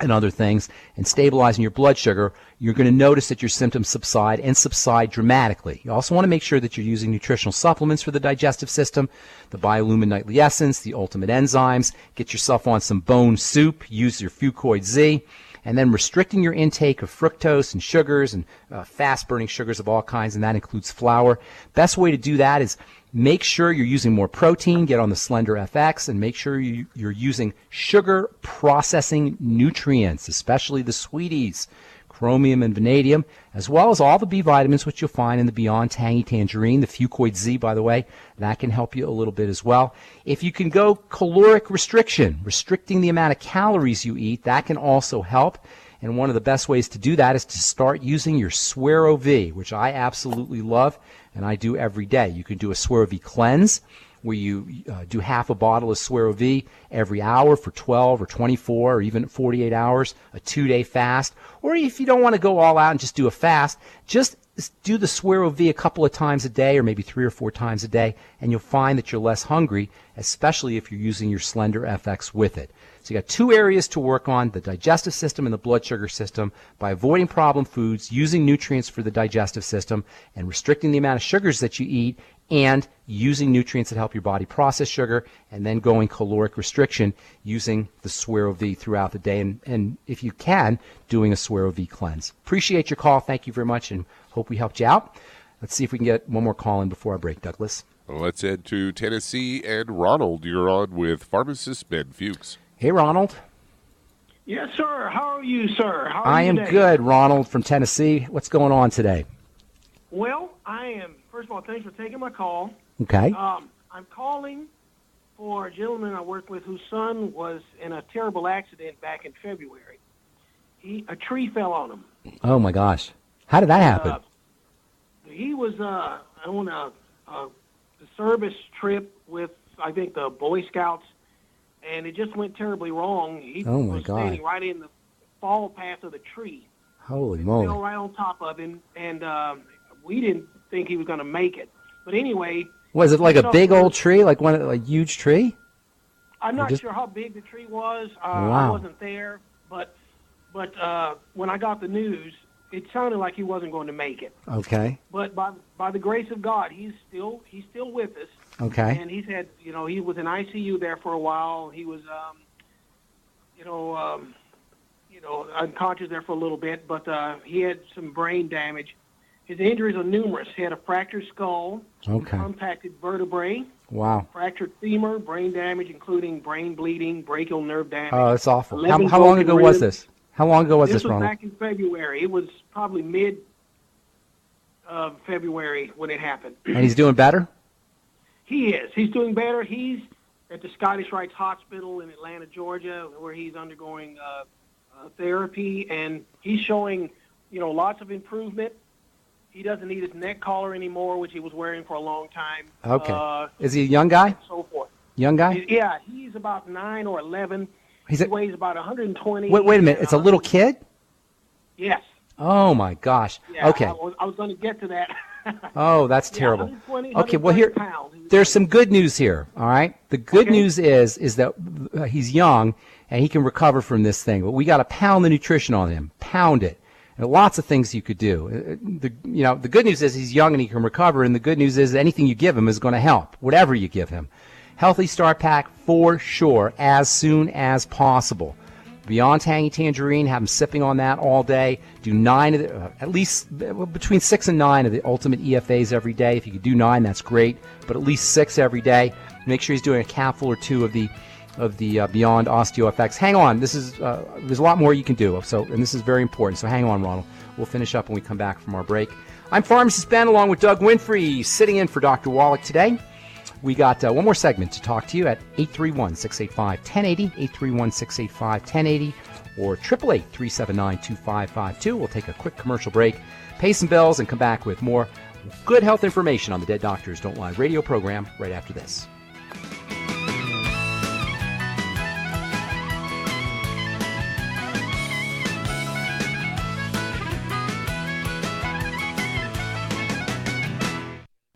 and other things, and stabilizing your blood sugar, you're going to notice that your symptoms subside and subside dramatically. You also want to make sure that you're using nutritional supplements for the digestive system, the Biolumin Nightly Essence, the Ultimate Enzymes. Get yourself on some bone soup. Use your Fucoid Z. and then restricting your intake of fructose and sugars and fast-burning sugars of all kinds, and that includes flour. Best way to do that is make sure you're using more protein, get on the Slender FX, and make sure you're using sugar processing nutrients, especially the sweeties, chromium and vanadium, as well as all the B vitamins, which you'll find in the Beyond Tangy Tangerine. The Fucoid Z, by the way, that can help you a little bit as well. If you can go caloric restriction, restricting the amount of calories you eat, that can also help. And one of the best ways to do that is to start using your Suero V, which I absolutely love, and I do every day. You can do a Suero V cleanse, where you do half a bottle of Suero V every hour for 12 or 24 or even 48 hours, a 2-day fast. Or if you don't want to go all out and just do a fast, just do the Suero V a couple of times a day or maybe 3 or 4 times a day, and you'll find that you're less hungry, especially if you're using your Slender FX with it. So you got 2 areas to work on, the digestive system and the blood sugar system, by avoiding problem foods, using nutrients for the digestive system, and restricting the amount of sugars that you eat, and using nutrients that help your body process sugar, and then going caloric restriction using the Suero V throughout the day, and if you can, doing a Suero V cleanse. Appreciate your call. Thank you very much, and hope we helped you out. Let's see if we can get one more call in before I break, Douglas. Well, let's head to Tennessee, and Ronald, you're on with Pharmacist Ben Fuchs. Hey, Ronald. Yes, sir. How are you, sir? How are I you am today? good, Ronald from Tennessee. What's going on today? Well, I am. First of all, thanks for taking my call. Okay. I'm calling for a gentleman I work with whose son was in a terrible accident back in February. A tree fell on him. Oh, my gosh. How did that happen? He was on a service trip with, I think, the Boy Scouts, and it just went terribly wrong. He was standing right in the fall path of the tree. Holy moly. Fell right on top of him, and we didn't think he was going to make it. But anyway... Was it like a big old tree, like a huge tree? I'm not sure how big the tree was. Wow. I wasn't there, but when I got the news, it sounded like he wasn't going to make it. Okay. But by the grace of God, he's still with us. Okay. And he's had, he was in ICU there for a while. He was, unconscious there for a little bit, but he had some brain damage. His injuries are numerous. He had a fractured skull, compacted vertebrae, fractured femur, brain damage, including brain bleeding, brachial nerve damage. Oh, that's awful. How long ago was this? How long ago was this, Ronald? This was back in February. It was probably mid-February when it happened. And he's doing better? He is. He's doing better. He's at the Scottish Rites Hospital in Atlanta, Georgia, where he's undergoing therapy, and he's showing, lots of improvement. He doesn't need his neck collar anymore, which he was wearing for a long time. Okay. Is he a young guy? And so forth. Young guy? Yeah, he's about 9 or 11. He weighs about 120. Wait a minute. It's a little kid? Yes. Oh, my gosh. Yeah, okay. I was going to get to that. Oh, that's terrible. 120, okay, well, here, there's some good news here, all right? The good news is that he's young and he can recover from this thing, but we got to pound the nutrition on him. Pound it. There are lots of things you could do. The good news is he's young and he can recover, and the good news is anything you give him is going to help, whatever you give him. Healthy Start Pack for sure, as soon as possible. Beyond Tangy Tangerine, have him sipping on that all day. Do 9 of the, at least between 6 and 9 of the Ultimate EFAs every day. If you could do 9, that's great, but at least 6 every day. Make sure he's doing a capsule or 2 of the Beyond OsteoFX. Hang on, there's a lot more you can do. And this is very important. So hang on, Ronald. We'll finish up when we come back from our break. I'm Pharmacist Ben, along with Doug Winfrey, sitting in for Dr. Wallach today. We got one more segment to talk to you at 831-685-1080, 831-685-1080, or 888-379-2552. We'll take a quick commercial break, pay some bills, and come back with more good health information on the Dead Doctors Don't Lie radio program right after this.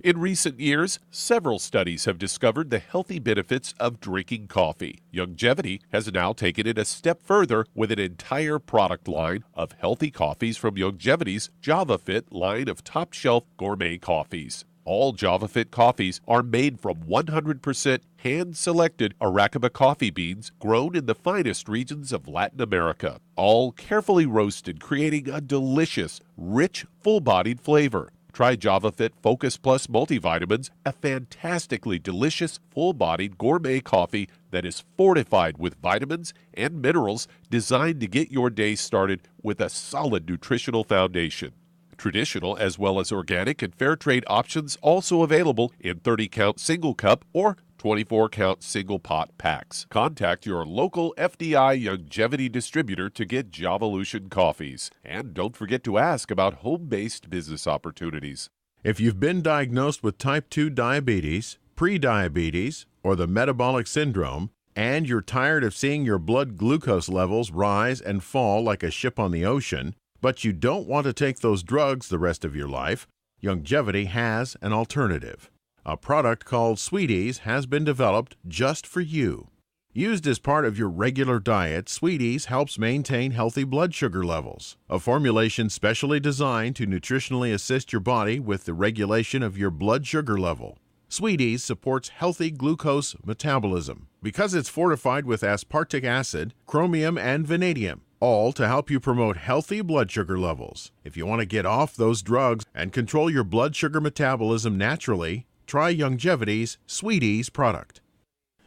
In recent years, several studies have discovered the healthy benefits of drinking coffee. Longevity has now taken it a step further with an entire product line of healthy coffees from Longevity's JavaFit line of top-shelf gourmet coffees. All JavaFit coffees are made from 100% hand-selected Arabica coffee beans grown in the finest regions of Latin America, all carefully roasted, creating a delicious, rich, full-bodied flavor. Try JavaFit Focus Plus multivitamins, a fantastically delicious, full-bodied gourmet coffee that is fortified with vitamins and minerals designed to get your day started with a solid nutritional foundation. Traditional as well as organic and fair trade options also available in 30-count single cup or 24-count single pot packs. Contact your local FDI Longevity distributor to get Javalution coffees. And don't forget to ask about home-based business opportunities. If you've been diagnosed with type 2 diabetes, prediabetes, or the metabolic syndrome, and you're tired of seeing your blood glucose levels rise and fall like a ship on the ocean, but you don't want to take those drugs the rest of your life, Longevity has an alternative. A product called Sweeties has been developed just for you. Used as part of your regular diet, Sweeties helps maintain healthy blood sugar levels. A formulation specially designed to nutritionally assist your body with the regulation of your blood sugar level. Sweeties supports healthy glucose metabolism because it's fortified with aspartic acid, chromium, and vanadium, all to help you promote healthy blood sugar levels. If you want to get off those drugs and control your blood sugar metabolism naturally, try Longevity's Sweeties product.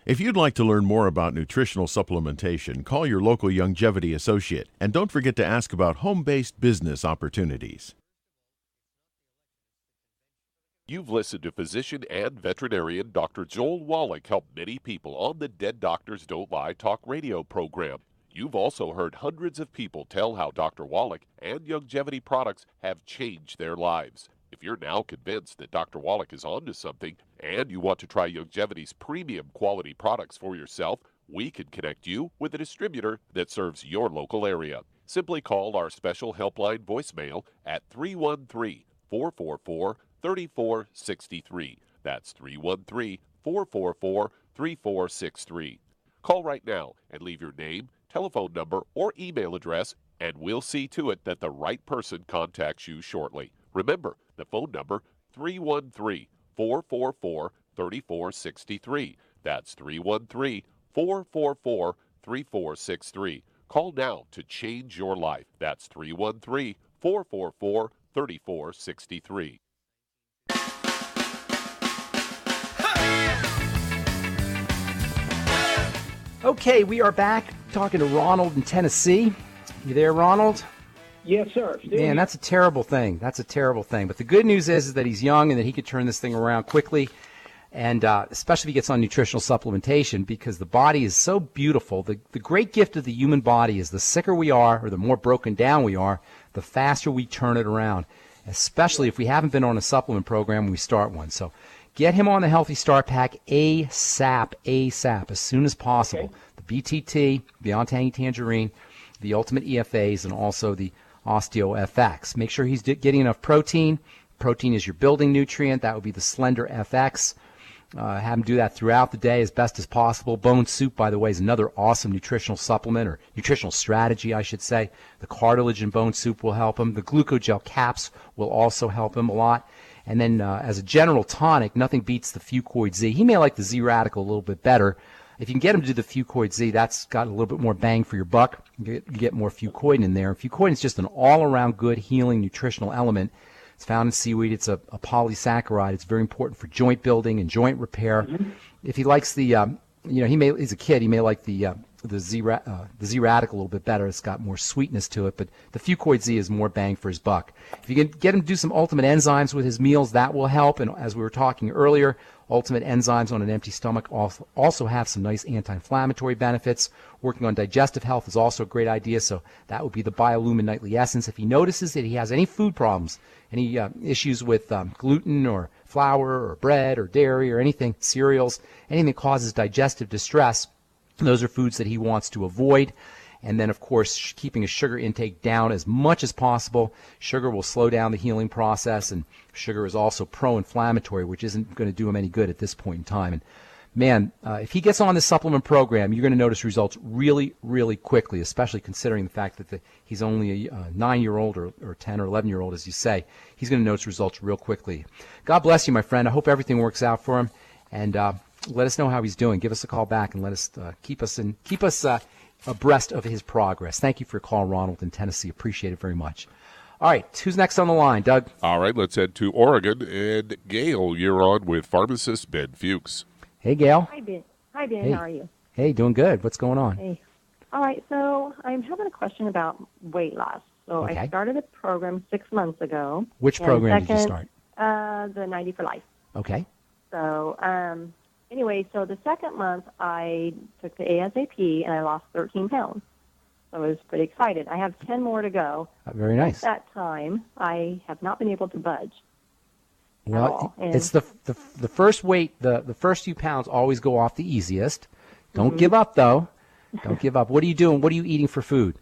If you'd like to learn more about nutritional supplementation, call your local Longevity associate, and don't forget to ask about home-based business opportunities. You've listened to physician and veterinarian Dr. Joel Wallach help many people on the Dead Doctors Don't Lie talk radio program. You've also heard hundreds of people tell how Dr. Wallach and Longevity products have changed their lives. If you're now convinced that Dr. Wallach is onto something and you want to try Longevity's premium quality products for yourself, we can connect you with a distributor that serves your local area. Simply call our special helpline voicemail at 313-444-3463. That's 313-444-3463. Call right now and leave your name, telephone number, or email address, and we'll see to it that the right person contacts you shortly. Remember, the phone number, 313-444-3463. That's 313-444-3463. Call now to change your life. That's 313-444-3463. Okay, we are back talking to Ronald in Tennessee. You there, Ronald? Yes, sir. Man, that's a terrible thing. That's a terrible thing. But the good news is that he's young and that he could turn this thing around quickly, and especially if he gets on nutritional supplementation, because the body is so beautiful. The great gift of the human body is the sicker we are, or the more broken down we are, the faster we turn it around, especially if we haven't been on a supplement program when we start one. So get him on the Healthy Start Pack ASAP, as soon as possible. Okay. The BTT, Beyond Tangy Tangerine, the Ultimate EFAs, and also the OsteoFX. Make sure he's getting enough protein. Protein is your building nutrient. That would be the Slender FX. Have him do that throughout the day as best as possible. Bone soup, by the way, is another awesome nutritional supplement, or nutritional strategy, I should say. The cartilage in bone soup will help him. The glucogel caps will also help him a lot. And then as a general tonic, nothing beats the Fucoid Z. He may like the Z-Radical a little bit better. If you can get him to do the Fucoid Z, that's got a little bit more bang for your buck. You get more Fucoid in there. Fucoid is just an all-around good healing nutritional element. It's found in seaweed. It's a polysaccharide. It's very important for joint building and joint repair. Mm-hmm. If he likes the, he's a kid. He may like the Z-Radical a little bit better. It's got more sweetness to it, but the Fucoid Z is more bang for his buck. If you can get him to do some Ultimate Enzymes with his meals, that will help. And as we were talking earlier, Ultimate Enzymes on an empty stomach also have some nice anti-inflammatory benefits. Working on digestive health is also a great idea, so that would be the Biolumin Nightly Essence. If he notices that he has any food problems, any issues with gluten or flour or bread or dairy or anything, cereals, anything that causes digestive distress, those are foods that he wants to avoid. And then, of course, keeping his sugar intake down as much as possible. Sugar will slow down the healing process, and sugar is also pro-inflammatory, which isn't going to do him any good at this point in time. And man, if he gets on this supplement program, you're going to notice results really, really quickly, especially considering the fact that he's only a 9-year-old or 10 or 11-year-old, as you say. He's going to notice results real quickly. God bless you, my friend. I hope everything works out for him. And let us know how he's doing. Give us a call back and let us keep us abreast of his progress. Thank you for your call, Ronald, in Tennessee. Appreciate it very much. All right, who's next on the line, Doug? All right, let's head to Oregon. And Gail, you're on with Pharmacist Ben Fuchs. Hey, Gail. Hi, Ben. Hi, Ben. Hey. How are you? Hey, doing good. What's going on? Hey. All right, so I'm having a question about weight loss. So Okay. I started a program 6 months ago. Which program did you start? The 90 for Life. Okay. So anyway, so the second month I took the ASAP and I lost 13 pounds. So I was pretty excited. I have 10 more to go. Very nice. At that time, I have not been able to budge. Well, it's the first weight, the first few pounds always go off the easiest. Don't give up, though. Don't give up. What are you doing? What are you eating for food?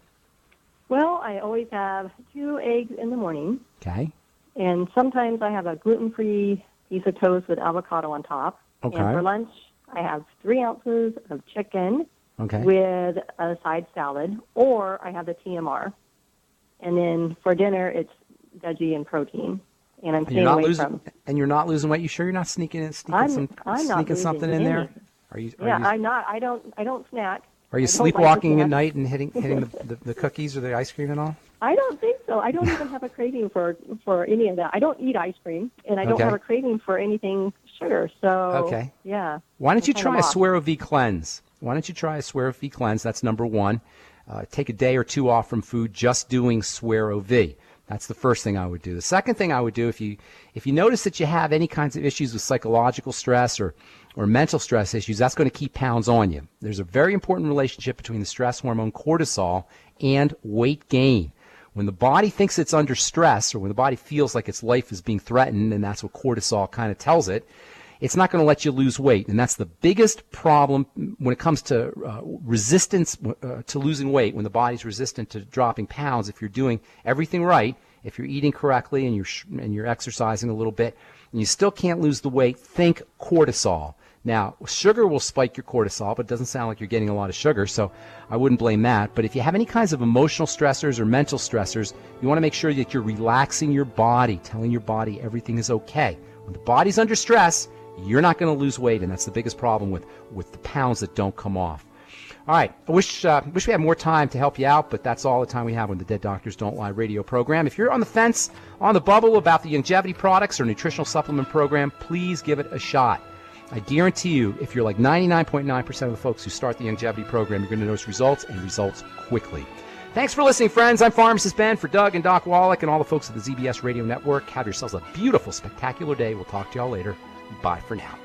Well, I always have 2 eggs in the morning. Okay. And sometimes I have a gluten-free piece of toast with avocado on top. Okay. And for lunch, I have 3 ounces of chicken with a side salad, or I have the TMR. And then for dinner, it's veggie and protein. And I'm staying away from. And you're not losing weight. You sure you're not sneaking something in there? Are you? I'm not. I don't snack. Are you sleepwalking at night and hitting the cookies or the ice cream and all? I don't think so. I don't even have a craving for any of that. I don't eat ice cream, and I don't have a craving for anything sugar. So yeah. Why don't you try a Suero V cleanse? That's number one. Take a day or 2 off from food, just doing Suero V. That's the first thing I would do. The second thing I would do, if you notice that you have any kinds of issues with psychological stress or mental stress issues, that's going to keep pounds on you. There's a very important relationship between the stress hormone cortisol and weight gain. When the body thinks it's under stress, or when the body feels like its life is being threatened, and that's what cortisol kind of tells it, it's not going to let you lose weight. And that's the biggest problem when it comes to resistance to losing weight, when the body's resistant to dropping pounds. If you're doing everything right, if you're eating correctly and you're exercising a little bit, and you still can't lose the weight, think cortisol. Now, sugar will spike your cortisol, but it doesn't sound like you're getting a lot of sugar, so I wouldn't blame that. But if you have any kinds of emotional stressors or mental stressors, you want to make sure that you're relaxing your body, telling your body everything is okay. When the body's under stress, you're not going to lose weight, and that's the biggest problem with the pounds that don't come off. All right, I wish we had more time to help you out, but that's all the time we have on the Dead Doctors Don't Lie radio program. If you're on the fence, on the bubble about the longevity products or nutritional supplement program, please give it a shot. I guarantee you, if you're like 99.9% of the folks who start the longevity program, you're going to notice results, and results quickly. Thanks for listening, friends. I'm Pharmacist Ben for Doug and Doc Wallach and all the folks at the ZBS Radio Network. Have yourselves a beautiful, spectacular day. We'll talk to y'all later. Bye for now.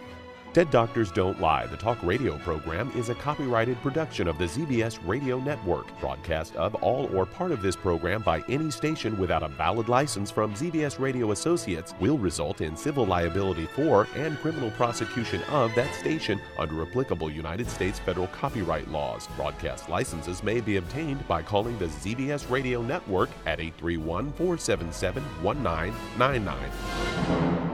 Dead Doctors Don't Lie, the talk radio program, is a copyrighted production of the ZBS Radio Network. Broadcast of all or part of this program by any station without a valid license from ZBS Radio Associates will result in civil liability for and criminal prosecution of that station under applicable United States federal copyright laws. Broadcast licenses may be obtained by calling the ZBS Radio Network at 831-477-1999.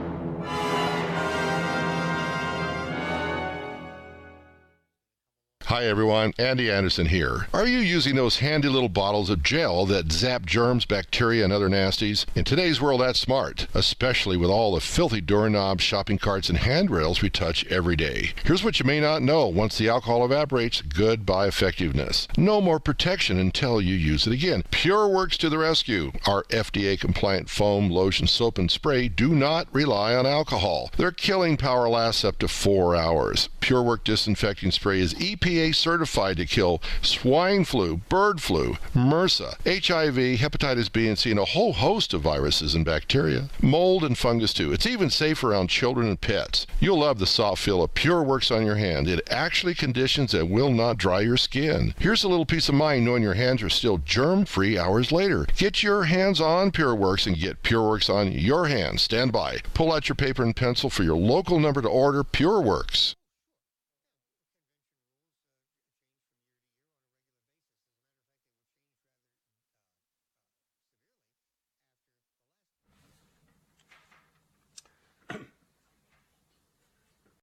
Hi everyone, Andy Anderson here. Are you using those handy little bottles of gel that zap germs, bacteria, and other nasties? In today's world, that's smart, especially with all the filthy doorknobs, shopping carts, and handrails we touch every day. Here's what you may not know. Once the alcohol evaporates, goodbye effectiveness. No more protection until you use it again. PureWorks to the rescue. Our FDA-compliant foam, lotion, soap, and spray do not rely on alcohol. Their killing power lasts up to 4 hours. PureWorks disinfecting spray is EPA certified to kill swine flu, bird flu, MRSA, HIV, hepatitis B and C, and a whole host of viruses and bacteria. Mold and fungus too. It's even safe around children and pets. You'll love the soft feel of PureWorks on your hand. It actually conditions and will not dry your skin. Here's a little peace of mind knowing your hands are still germ-free hours later. Get your hands on PureWorks and get PureWorks on your hands. Stand by. Pull out your paper and pencil for your local number to order. PureWorks.